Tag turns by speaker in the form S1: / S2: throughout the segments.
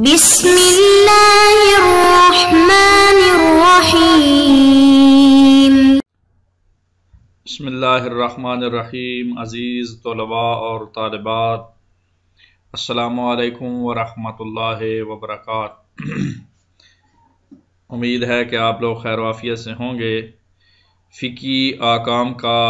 S1: بسم اللہ الرحمن الرحیم۔
S2: بسم اللہ الرحمن الرحیم۔ عزیز طلباء اور طالبات، السلام علیکم ورحمۃ اللہ وبرکاتہ۔ امید ہے کہ آپ لوگ خیر و عافیت سے ہوں گے۔ فقہی احکام کا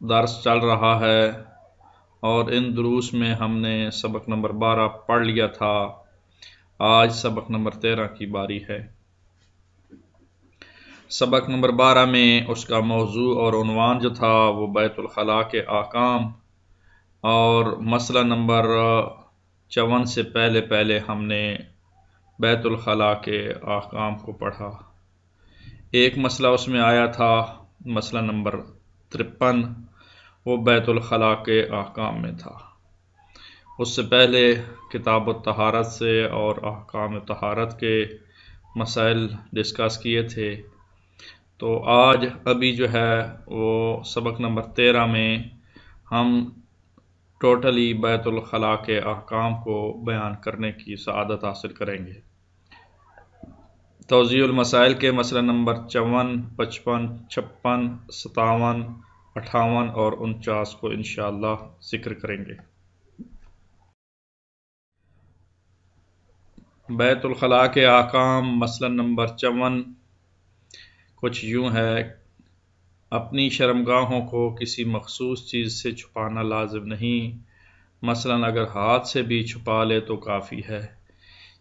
S2: درس چل رہا ہے اور ان دروس میں ہم نے سبق نمبر 12 پڑھ لیا تھا۔ آج سبق نمبر 13 کی باری ہے۔ سبق نمبر 12 میں اس کا موضوع اور عنوان جو تھا وہ بیت الخلاء کے احکام، اور مسئلہ نمبر 54 سے پہلے ہم نے بیت الخلاء کے احکام کو پڑھا۔ ایک مسئلہ اس میں آیا تھا، مسئلہ نمبر 53، وہ بیت الخلاء کے احکام میں تھا۔ اس سے پہلے کتاب الطہارت سے اور احکام طہارت کے مسائل ڈسکس کیے تھے۔ تو آج ابھی جو ہے وہ سبق نمبر 13 میں ہم ٹوٹلی بیت الخلاء کے احکام کو بیان کرنے کی سعادت حاصل کریں گے۔ توضیح المسائل کے مسئلہ نمبر 54، 55، 56، 57، 58 اور 49 کو انشاءاللہ ذکر کریں گے۔ بیت الخلاء کے احکام مسئلہ نمبر 54 کچھ یوں ہے: اپنی شرمگاہوں کو کسی مخصوص چیز سے چھپانا لازم نہیں، مثلا اگر ہاتھ سے بھی چھپا لے تو کافی ہے۔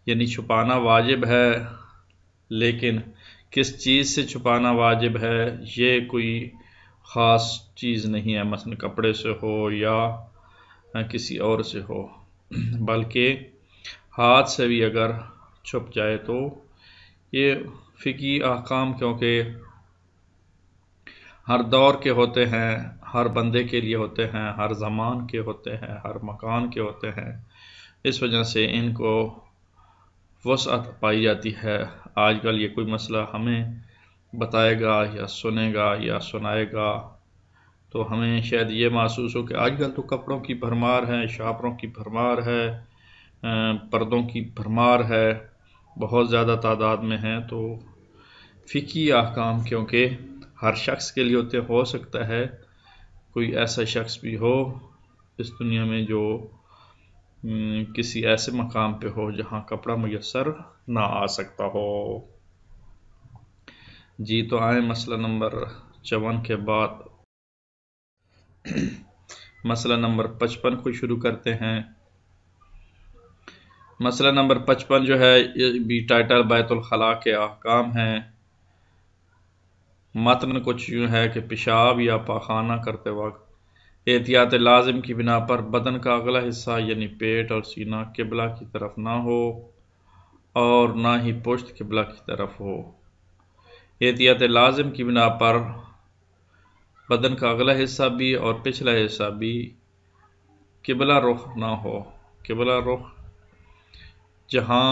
S2: یعنی چھپانا واجب ہے، لیکن کس چیز سے چھپانا واجب ہے یہ کوئی خاص چیز نہیں ہے، مثلا کپڑے سے ہو یا کسی اور سے ہو، بلکہ ہاتھ سے بھی اگر چھپ جائے تو یہ فقہی احکام کیونکہ ہر دور کے ہوتے ہیں، ہر بندے کے لیے ہوتے ہیں، ہر زمان کے ہوتے ہیں، ہر مکان کے ہوتے ہیں، اس وجہ سے ان کو وسعت پائی جاتی ہے۔ آج کل یہ کوئی مسئلہ ہمیں بتائے گا یا سنے گا یا سنائے گا تو ہمیں شاید یہ محسوس ہو کہ آج کل تو کپڑوں کی بھرمار ہے، شاپروں کی بھرمار ہے، پردوں کی بھرمار ہے، بہت زیادہ تعداد میں ہیں۔ تو فقہی احکام کیونکہ ہر شخص کے لیے ہوتے، ہو سکتا ہے کوئی ایسا شخص بھی ہو اس دنیا میں جو کسی ایسے مقام پہ ہو جہاں کپڑا میسر نہ آ سکتا ہو۔ جی تو آئیں مسئلہ نمبر 54 کے بعد مسئلہ نمبر 55 کو شروع کرتے ہیں۔ مسئلہ نمبر 55 جو ہے یہ بھی ٹائٹل بیت الخلاء کے احکام ہیں۔ متن کچھ یوں ہے کہ پیشاب یا پاخانہ کرتے وقت احتیاط لازم کی بنا پر بدن کا اگلا حصہ یعنی پیٹ اور سینہ قبلہ کی طرف نہ ہو اور نہ ہی پشت قبلہ کی طرف ہو۔ احتیاط لازم کی بنا پر بدن کا اگلا حصہ بھی اور پچھلا حصہ بھی قبلہ رخ نہ ہو۔ قبلہ رخ جہاں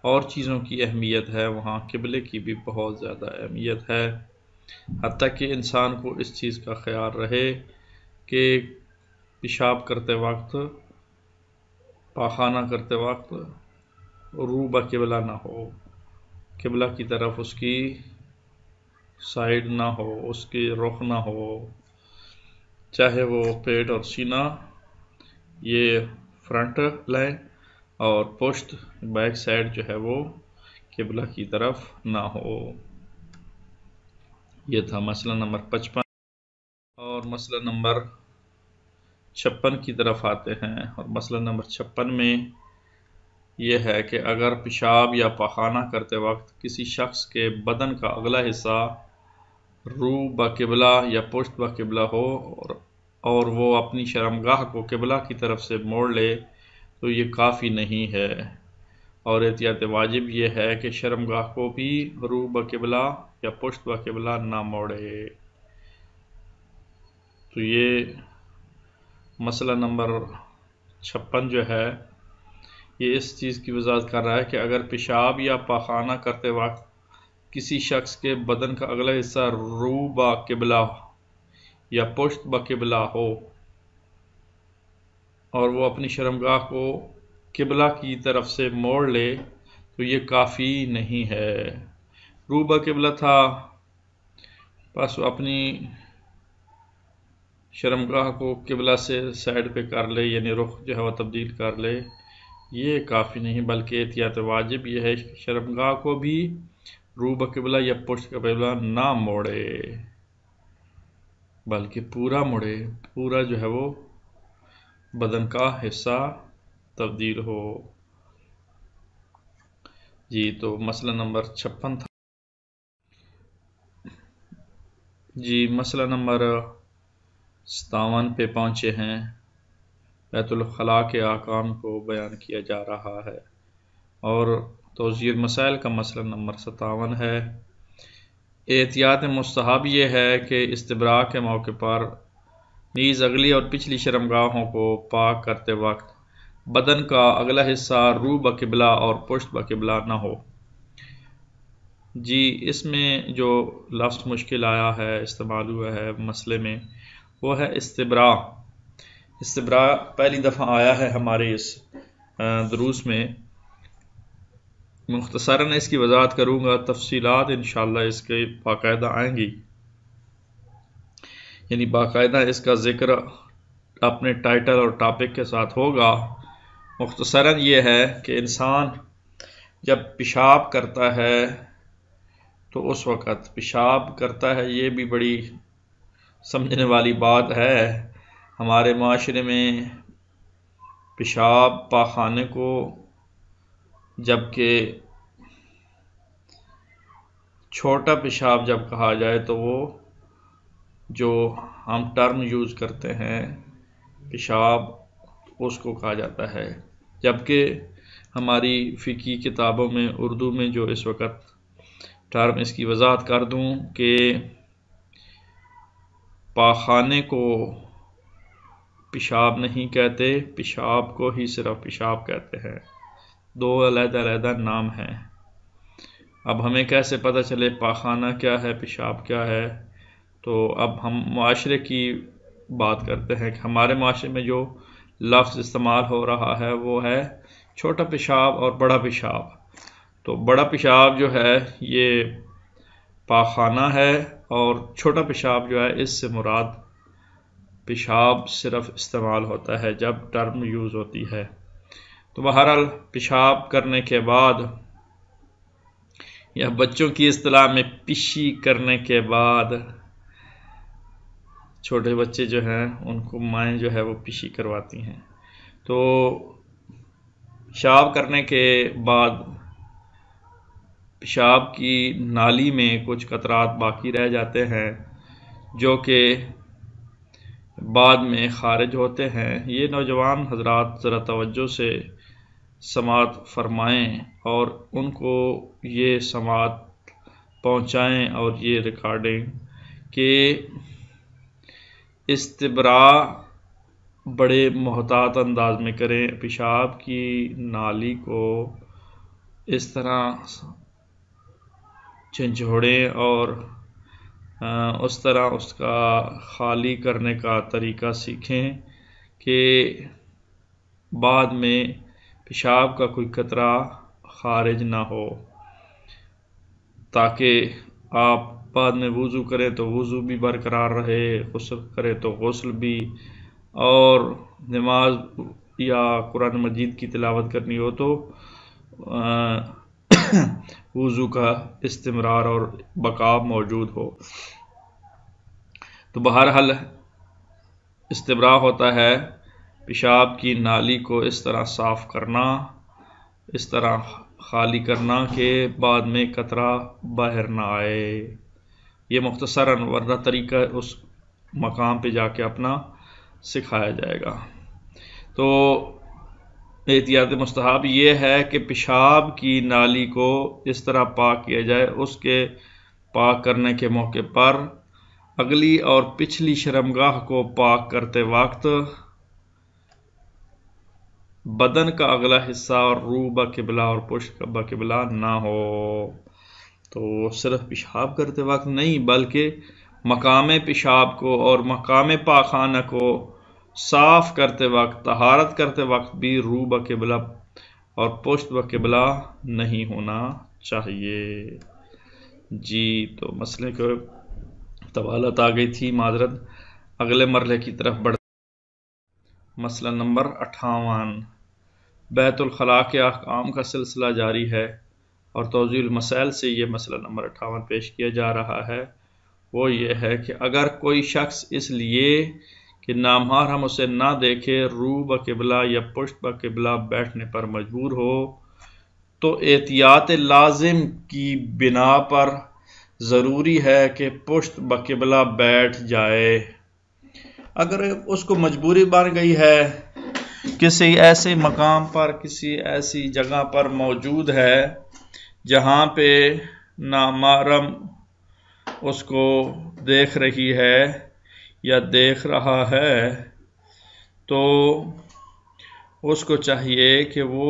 S2: اور چیزوں کی اہمیت ہے وہاں قبلے کی بھی بہت زیادہ اہمیت ہے، حتیٰ کہ انسان کو اس چیز کا خیال رہے کہ پیشاب کرتے وقت، پاخانہ کرتے وقت روح بقبلہ نہ ہو، قبلہ کی طرف اس کی سائیڈ نہ ہو، اس کی رخ نہ ہو، چاہے وہ پیٹ اور سینہ یہ فرنٹ لیں اور پشت بیک سائڈ جو ہے وہ قبلہ کی طرف نہ ہو۔ یہ تھا مسئلہ نمبر 55، اور مسئلہ نمبر 56 کی طرف آتے ہیں۔ اور مسئلہ نمبر 56 میں یہ ہے کہ اگر پیشاب یا پاخانہ کرتے وقت کسی شخص کے بدن کا اگلا حصہ روح بقبلہ یا پشت بقبلہ ہو اور وہ اپنی شرمگاہ کو قبلہ کی طرف سے موڑ لے تو یہ کافی نہیں ہے، اور احتیاط واجب یہ ہے کہ شرمگاہ کو بھی روح بقبلہ یا پشت بقبلہ نہ موڑے۔ تو یہ مسئلہ نمبر 56 جو ہے یہ اس چیز کی وضاحت کر رہا ہے کہ اگر پیشاب یا پاخانہ کرتے وقت کسی شخص کے بدن کا اگلا حصہ روح بقبلہ یا پشت بقبلہ ہو اور وہ اپنی شرمگاہ کو قبلہ کی طرف سے موڑ لے تو یہ کافی نہیں ہے۔ رو بقبلہ تھا، بس وہ اپنی شرمگاہ کو قبلہ سے سائڈ پہ کر لے، یعنی رخ جو ہے وہ تبدیل کر لے، یہ کافی نہیں، بلکہ احتیاط واجب یہ ہے کہ شرمگاہ کو بھی رو بقبلہ یا پشت قبلہ نہ موڑے، بلکہ پورا مڑے، پورا جو ہے وہ بدن کا حصہ تبدیل ہو۔ جی تو مسئلہ نمبر 56 تھا۔ جی مسئلہ نمبر 57 پہ پہنچے ہیں۔ بیت الخلاء کے احکام کو بیان کیا جا رہا ہے اور توضیح مسائل کا مسئلہ نمبر 57 ہے۔ احتیاط مستحب یہ ہے کہ استبراء کے موقع پر نیز اگلی اور پچھلی شرمگاہوں کو پاک کرتے وقت بدن کا اگلا حصہ رو بقبلہ اور پشت بقبلہ نہ ہو۔ جی اس میں جو لفظ مشکل آیا ہے، استعمال ہوا ہے مسئلے میں، وہ ہے استبراء۔ استبراء پہلی دفعہ آیا ہے ہمارے اس دروس میں۔ مختصراً اس کی وضاحت کروں گا، تفصیلات انشاءاللہ اس کے باقاعدہ آئیں گی، یعنی باقاعدہ اس کا ذکر اپنے ٹائٹل اور ٹاپک کے ساتھ ہوگا۔ مختصراً یہ ہے کہ انسان جب پیشاب کرتا ہے تو اس وقت پیشاب کرتا ہے، یہ بھی بڑی سمجھنے والی بات ہے۔ ہمارے معاشرے میں پیشاب پاخانے کو جبکہ چھوٹا پیشاب جب کہا جائے تو وہ جو ہم ٹرم یوز کرتے ہیں پیشاب، اس کو کہا جاتا ہے، جبکہ ہماری فقہی کتابوں میں اردو میں جو اس وقت ٹرم اس کی وضاحت کر دوں کہ پاخانے کو پیشاب نہیں کہتے، پیشاب کو ہی صرف پیشاب کہتے ہیں، دو علیحدہ علیحدہ نام ہیں۔ اب ہمیں کیسے پتہ چلے پاخانہ کیا ہے، پیشاب کیا ہے؟ تو اب ہم معاشرے کی بات کرتے ہیں کہ ہمارے معاشرے میں جو لفظ استعمال ہو رہا ہے وہ ہے چھوٹا پیشاب اور بڑا پیشاب۔ تو بڑا پیشاب جو ہے یہ پاخانہ ہے، اور چھوٹا پیشاب جو ہے اس سے مراد پیشاب صرف استعمال ہوتا ہے جب ٹرم یوز ہوتی ہے۔ تو بہرحال پیشاب کرنے کے بعد، یا بچوں کی اصطلاح میں پشی کرنے کے بعد، چھوٹے بچے جو ہیں ان کو مائیں جو ہے وہ پشی کرواتی ہیں، تو پیشاب کرنے کے بعد پیشاب کی نالی میں کچھ قطرات باقی رہ جاتے ہیں جو کہ بعد میں خارج ہوتے ہیں۔ یہ نوجوان حضرات ذرا توجہ سے سماعت فرمائیں اور ان کو یہ سماعت پہنچائیں اور یہ ریکارڈنگ کہ استبراء بڑے محتاط انداز میں کریں۔ پیشاب کی نالی کو اس طرح جھنجھوڑیں اور اس طرح اس کا خالی کرنے کا طریقہ سیکھیں کہ بعد میں پیشاب کا کوئی قطرہ خارج نہ ہو، تاکہ آپ بعد میں وضو کریں تو وضو بھی برقرار رہے، غسل کریں تو غسل بھی، اور نماز یا قرآن مجید کی تلاوت کرنی ہو تو وضو کا استمرار اور بقا موجود ہو۔ تو بہرحال استبراء ہوتا ہے پیشاب کی نالی کو اس طرح صاف کرنا، اس طرح خالی کرنا کہ بعد میں قطرہ باہر نہ آئے۔ یہ مختصراً، ورنہ طریقہ اس مقام پہ جا کے اپنا سکھایا جائے گا۔ تو احتیاط مستحب یہ ہے کہ پیشاب کی نالی کو اس طرح پاک کیا جائے، اس کے پاک کرنے کے موقع پر اگلی اور پچھلی شرمگاہ کو پاک کرتے وقت بدن کا اگلا حصہ اور رو بقبلہ اور پشت بقبلہ نہ ہو۔ تو صرف پیشاب کرتے وقت نہیں، بلکہ مقام پیشاب کو اور مقام پاخانہ کو صاف کرتے وقت، طہارت کرتے وقت بھی رو بقبلہ اور پشت بقبلہ نہیں ہونا چاہیے۔ جی تو مسئلے کو طوالت آ گئی تھی، معذرت۔ اگلے مرحلے کی طرف بڑھ۔ مسئلہ نمبر 58 بیت الخلاء کے احکام کا سلسلہ جاری ہے، اور توضیح المسائل سے یہ مسئلہ نمبر 58 پیش کیا جا رہا ہے۔ وہ یہ ہے کہ اگر کوئی شخص اس لیے کہ نامحرم اسے نہ دیکھے رو بقبلہ یا پشت بقبلہ بیٹھنے پر مجبور ہو تو احتیاط لازم کی بنا پر ضروری ہے کہ پشت بقبلہ بیٹھ جائے۔ اگر اس کو مجبوری بن گئی ہے، کسی ایسے مقام پر، کسی ایسی جگہ پر موجود ہے جہاں پہ نامحرم اس کو دیکھ رہی ہے یا دیکھ رہا ہے، تو اس کو چاہیے کہ وہ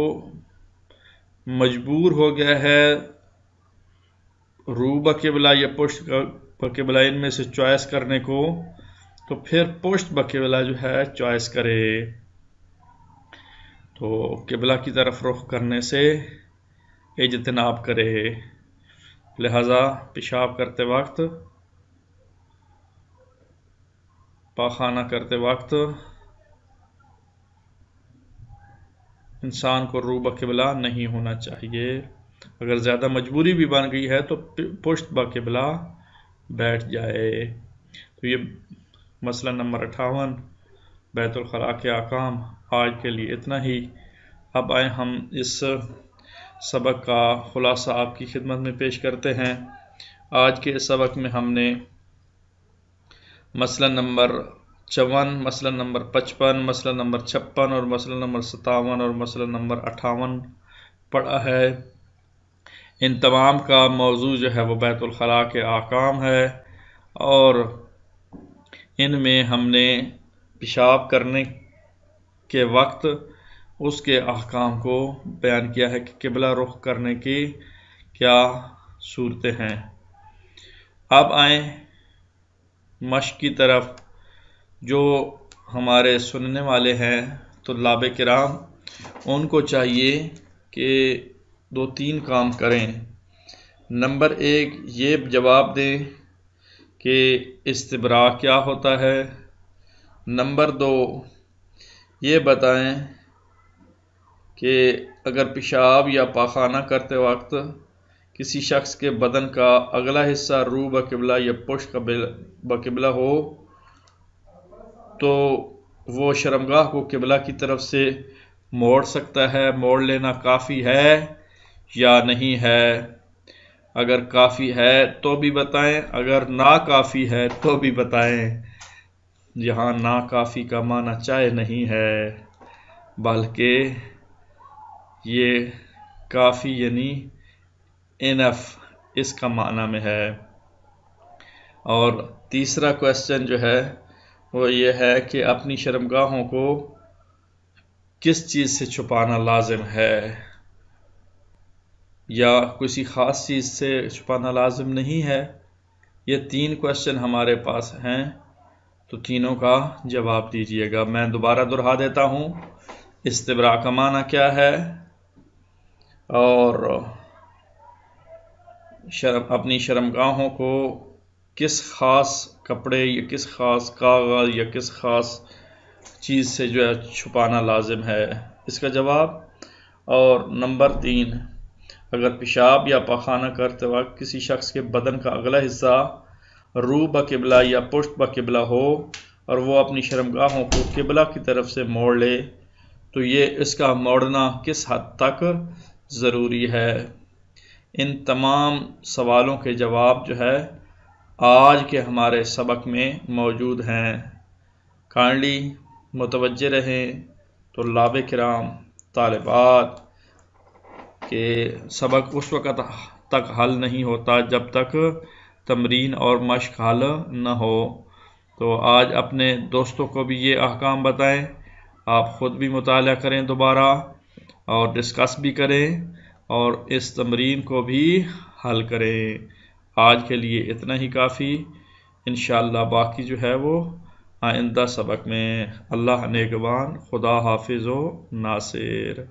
S2: مجبور ہو گیا ہے رو بقبلہ یا پشت بقبلہ ان میں سے چوائس کرنے کو، تو پھر پشت بقبلہ جو ہے چوائس کرے۔ تو قبلہ کی طرف رخ کرنے سے اجتناب کرے، لہذا پیشاب کرتے وقت، پاخانہ کرتے وقت انسان کو رو بقبلہ نہیں ہونا چاہیے۔ اگر زیادہ مجبوری بھی بن گئی ہے تو پشت بقبلہ بیٹھ جائے۔ تو یہ مسئلہ نمبر 58 بیت الخلاء کے احکام آج کے لیے اتنا ہی۔ اب آئیں ہم اس سبق کا خلاصہ آپ کی خدمت میں پیش کرتے ہیں۔ آج کے اس سبق میں ہم نے مسئلہ نمبر 54، مسئلہ نمبر 55، مسئلہ نمبر 56 اور مسئلہ نمبر 57 اور مسئلہ نمبر 58 پڑھا ہے۔ ان تمام کا موضوع جو ہے وہ بیت الخلاء کے احکام ہے، اور ان میں ہم نے پیشاب کرنے کے وقت اس کے احکام کو بیان کیا ہے کہ قبلہ رخ کرنے کی کیا صورتیں ہیں۔ اب آئیں مشق کی طرف۔ جو ہمارے سننے والے ہیں طلاب کرام، ان کو چاہیے کہ 2-3 کام کریں۔ نمبر 1 یہ جواب دیں کہ استبراء کیا ہوتا ہے۔ نمبر 2 یہ بتائیں کہ اگر پیشاب یا پاخانہ کرتے وقت کسی شخص کے بدن کا اگلا حصہ رو بقبلہ یا پشت بقبلہ ہو تو وہ شرمگاہ کو قبلہ کی طرف سے موڑ سکتا ہے، موڑ لینا کافی ہے یا نہیں ہے۔ اگر کافی ہے تو بھی بتائیں، اگر ناکافی ہے تو بھی بتائیں۔ یہاں ناکافی کا معنی چاہے نہیں ہے، بلکہ یہ کافی یعنی انف اس کا معنی میں ہے۔ اور تیسرا کویسچن جو ہے وہ یہ ہے کہ اپنی شرمگاہوں کو کس چیز سے چھپانا لازم ہے، یا کسی خاص چیز سے چھپانا لازم نہیں ہے۔ یہ 3 کویسچن ہمارے پاس ہیں، تو تینوں کا جواب دیجیے گا۔ میں دوبارہ دہرا دیتا ہوں، استبراء کا معنی کیا ہے، اور اپنی شرمگاہوں کو کس خاص کپڑے یا کس خاص کاغذ یا کس خاص چیز سے جو ہے چھپانا لازم ہے، اس کا جواب۔ اور نمبر 3 اگر پیشاب یا پاخانہ کرتے وقت کسی شخص کے بدن کا اگلا حصہ رو بقبلہ یا پشت بقبلہ ہو اور وہ اپنی شرمگاہوں کو قبلہ کی طرف سے موڑ لے تو یہ اس کا موڑنا کس حد تک ضروری ہے۔ ان تمام سوالوں کے جواب جو ہے آج کے ہمارے سبق میں موجود ہیں۔ کائنڈلی متوجہ رہیں طلاب کرام، طالبات، کہ سبق اس وقت تک حل نہیں ہوتا جب تک تمرین اور مشق حل نہ ہو۔ تو آج اپنے دوستوں کو بھی یہ احکام بتائیں، آپ خود بھی مطالعہ کریں دوبارہ اور ڈسکس بھی کریں اور اس تمرین کو بھی حل کریں۔ آج کے لیے اتنا ہی کافی، انشاءاللہ باقی جو ہے وہ آئندہ سبق میں۔ اللہ نگہبان، خدا حافظ و ناصر۔